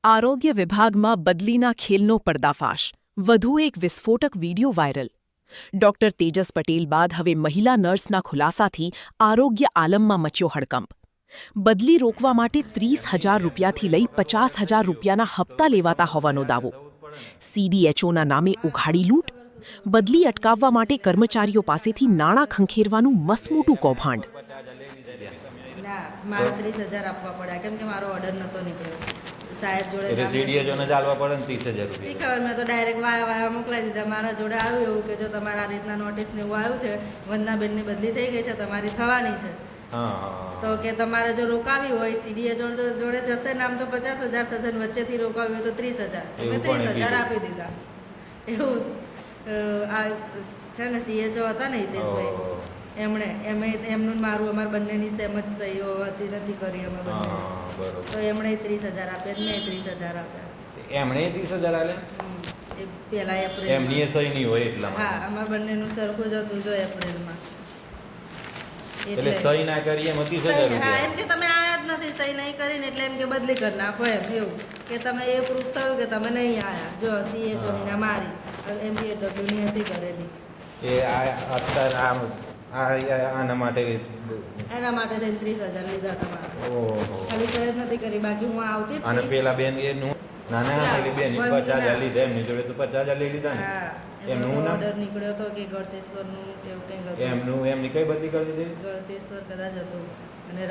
આરોગ્ય વિભાગમાં બદલીના ખેલનો પર્દાફાશ. વધુ એક વિસ્ફોટક video viral. Doctor Tejas Patel બાદ હવે મહિલા નર્સના ખુલાસાથી આરોગ્ય આલમમાં મચ્યો હડકંપ. બદલી રોકવા માટે 30,000 રૂપિયાથી લઈ 50,000 રૂપિયાના હપ્તા લેવાતા હોવાનો દાવો. CDHOના નામે ઉઘાડી લૂંટ. બદલી અટકાવવા માટે કર્મચારીઓ પાસેથી નાણાં ખંખેરવાનું મસમોટું કૌભાંડ. ના, મારે 30,000 આપવા પડ્યા કેમ કે મારો ઓર્ડર નતો નીકળ્યો. સાહેબ જોડે એટલે CDHOને ચાલવા પડે ને 30,000 રૂપિયા. શી ખબર, મેં તો ડાયરેક્ટ વાયા મોકલાવી દીધા. મારા જોડે આવ્યું એવું કે જો તમારા આ રીતના નોટિસ ને એવું આવ્યું છે, વંદનાબેનની બદલી થઈ ગઈ છે, તમારી થવાની છે. તો કે તમારે જો રોકાવી હોય CDHO જોડે જશે નામ તો 50,000 થશે ને વચ્ચેથી રોકાવી હોય તો 30,000. મેં 30,000 આપી દીધા. એવું આ છે ને CHO હતા ને હિતેશભાઈ, એમનું મારું અમારા બંનેની સેમ જ સહીઓ હતી નથી કરી અમે બંને. તો એમણે 30,000 આપ્યા, મેં 30,000 આપ્યા. એમણે 30,000 આલ્યા? એ પહેલા એપ્રિલ. એમની સહી નહીં હોય એટલા. હા, અમારા બંનેનું સરખું જ હતું જો એપ્રિલમાં. એટલે સહી ના કરી એમ 30,000 રૂપિયા. હા, એમ કે તમે આયા જ નથી, સહી નહીં કરીને એટલે એમ કે બદલી કરી નાખો એમ. એવું કે તમે એ પ્રૂફ થયું કે તમે નહીં આયા. જો CHO ની ના મારી MPW ની હતી કરેલી. એ અત્યારે આના માટે એના માટે થઈને 30,000 લીધા તમારા. ઓહો. ખાલી સહી જ નથી કરી, બાકી હું આવતી જ અને નહીં. પેલા બેન એનું નાના પેલી બેન 50,000 લીધા, એમની જોડે તો 50,000 લઈ લીધા ને. હા, એમનું એમનો નામ? ઓર્ડર નીકળ્યો હતો કે ગળતેશ્વરનું કેવું કંઈક હતું. એમની કઈ બદલી કરી દીધી? ગળતેશ્વર કદાચ હતું અને